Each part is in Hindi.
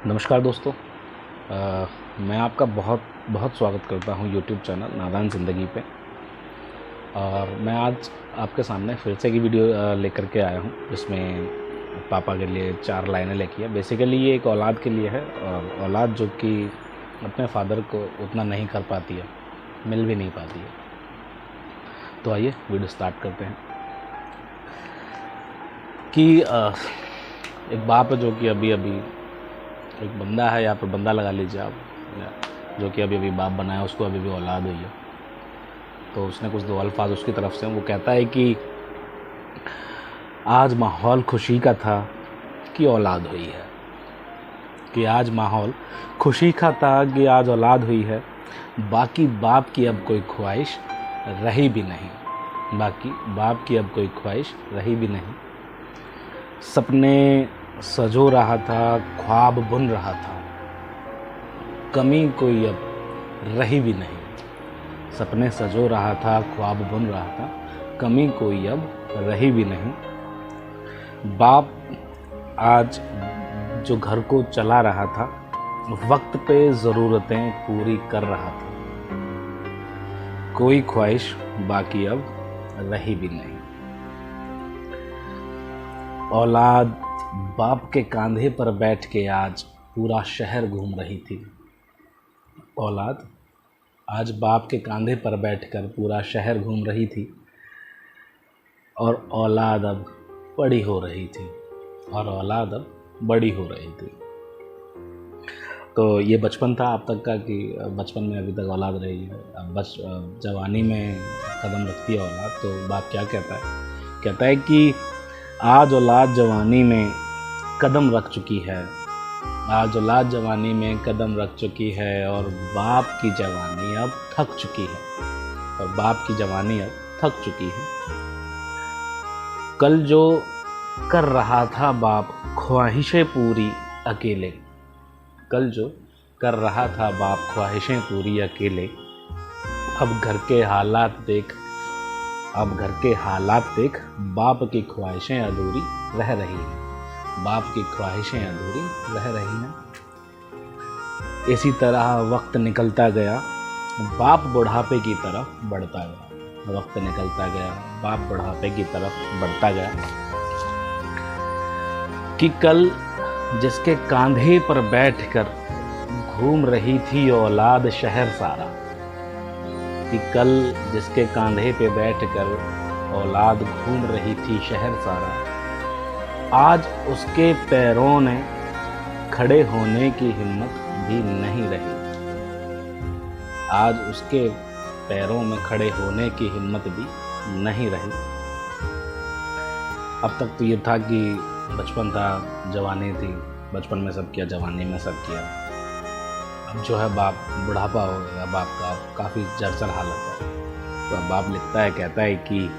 नमस्कार दोस्तों। मैं आपका बहुत बहुत स्वागत करता हूं यूट्यूब चैनल नादान ज़िंदगी पे। और मैं आज आपके सामने फिर से की वीडियो लेकर के आया हूं, जिसमें पापा के लिए 4 लाइनें लिखी है। बेसिकली ये एक औलाद के लिए है, और औलाद जो कि अपने फादर को उतना नहीं कर पाती है, मिल भी नहीं पाती है। तो आइए वीडियो स्टार्ट करते हैं। कि एक बाप है जो कि अभी एक बंदा है, या फिर बंदा लगा लीजिए आप, जो कि अभी बाप बना है, उसको अभी औलाद हुई है। तो उसने कुछ 2 अल्फाज उसकी तरफ से, वो कहता है कि आज माहौल खुशी का था कि औलाद हुई है, कि आज माहौल खुशी का था कि आज औलाद हुई है। बाकी बाप की अब कोई ख्वाहिश रही भी नहीं, बाकी बाप की अब कोई ख्वाहिश रही भी नहीं। सपने सजो रहा था, ख्वाब बुन रहा था, कमी कोई अब रही भी नहीं। सपने सजो रहा था, ख्वाब बुन रहा था, कमी कोई अब रही भी नहीं। बाप आज जो घर को चला रहा था, वक्त पे ज़रूरतें पूरी कर रहा था, कोई ख्वाहिश बाकी अब रही भी नहीं। औलाद बाप के कंधे पर बैठ के आज पूरा शहर घूम रही थी। औलाद आज बाप के कंधे पर बैठकर पूरा शहर घूम रही थी, और औलाद अब बड़ी हो रही थी, और औलाद अब बड़ी हो रही थी। तो ये बचपन था अब तक का, कि बचपन में अभी तक औलाद रही है। अब जवानी में कदम रखती है औलाद, तो बाप क्या कहता है? कहता है कि आज औलाद जवानी में कदम रख चुकी है, आज औलाद जवानी में कदम रख चुकी है, और बाप की जवानी अब थक चुकी है, और बाप की जवानी अब थक चुकी है। कल जो कर रहा था बाप ख्वाहिशें पूरी अकेले, कल जो कर रहा था बाप ख्वाहिशें पूरी अकेले, अब घर के हालात देख, अब घर के हालात देख बाप की ख्वाहिशें अधूरी रह रही हैं, बाप की ख्वाहिशें अधूरी रह रही हैं। इसी तरह वक्त निकलता गया, बाप बुढ़ापे की तरफ बढ़ता गया, वक्त निकलता गया, बाप बुढ़ापे की तरफ बढ़ता गया। कि कल जिसके कंधे पर बैठकर घूम रही थी औलाद शहर सारा, कि कल जिसके कंधे पे बैठकर औलाद घूम रही थी शहर सारा, आज उसके पैरों ने खड़े होने की हिम्मत भी नहीं रही, आज उसके पैरों में खड़े होने की हिम्मत भी नहीं रही। अब तक तो ये था कि बचपन था, जवानी थी, बचपन में सब किया, जवानी में सब किया। अब जो है बाप बुढ़ापा हो गया, बाप का काफ़ी जर्जर हालत है। तो अब बाप लिखता है, कहता है कि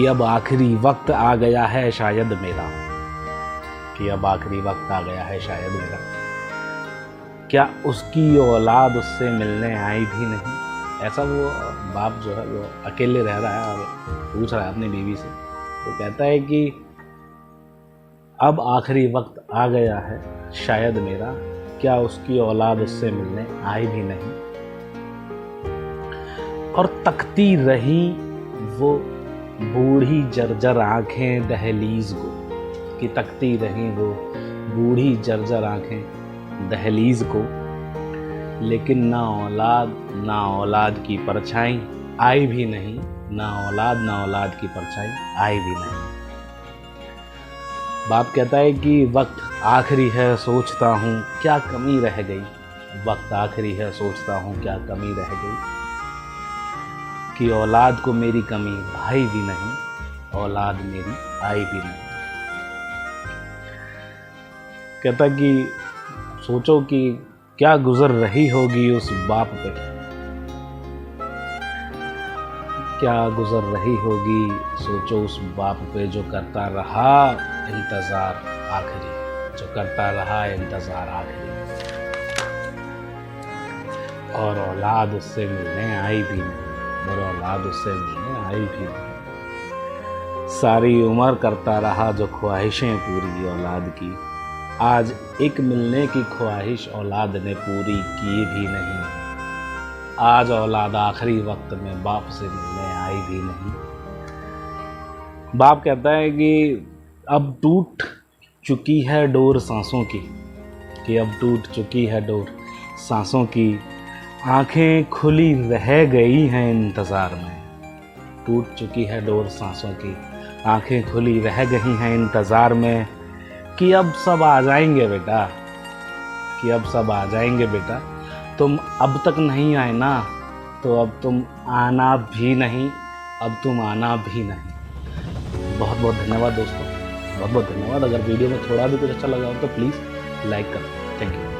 अब आखिरी वक्त आ गया है शायद मेरा, कि अब आखिरी वक्त आ गया है शायद मेरा। क्या उसकी औलाद उससे मिलने आई भी नहीं? ऐसा वो बाप जो है वो अकेले रह रहा है और पूछ रहा है अपनी बीवी से। तो कहता है कि अब आखिरी वक्त आ गया है शायद मेरा, क्या उसकी औलाद उससे मिलने आई भी नहीं। और तकती रही वो बूढ़ी जर्जर आंखें दहलीज को, कि तकती रही वो बूढ़ी जर्जर आंखें दहलीज को, लेकिन ना औलाद की परछाई आई भी नहीं, ना औलाद की परछाई आई भी नहीं। बाप कहता है कि वक्त आखिरी है, सोचता हूँ क्या कमी रह गई, वक्त आखिरी है, सोचता हूँ क्या कमी रह गई, कि औलाद को मेरी कमी भाई भी नहीं, औलाद मेरी आई भी नहीं। कहता कि सोचो कि क्या गुजर रही होगी उस बाप पे, क्या गुजर रही होगी, सोचो उस बाप पे जो करता रहा इंतज़ार आखिरी, जो करता रहा इंतज़ार आखिरी, और औलाद उससे मिलने आई भी नहीं, और औलाद उससे मिलने आई भी नहीं। सारी उम्र करता रहा जो ख्वाहिशें पूरी औलाद की, आज एक मिलने की ख्वाहिश औलाद ने पूरी की भी नहीं। आज औलाद आखिरी वक्त में बाप से मिलने आई भी नहीं। बाप कहता है कि अब टूट चुकी है डोर सांसों की, कि अब टूट चुकी है डोर सांसों की, आंखें खुली रह गई हैं इंतज़ार में। टूट चुकी है डोर सांसों की, आंखें खुली रह गई हैं इंतज़ार में, कि अब सब आ जाएंगे बेटा, कि अब सब आ जाएंगे बेटा। तुम अब तक नहीं आए ना, तो अब तुम आना भी नहीं, अब तुम आना भी नहीं। बहुत बहुत धन्यवाद दोस्तों, बहुत बहुत धन्यवाद। अगर वीडियो में थोड़ा भी कुछ अच्छा लगा हो तो प्लीज़ लाइक करो। Thank you.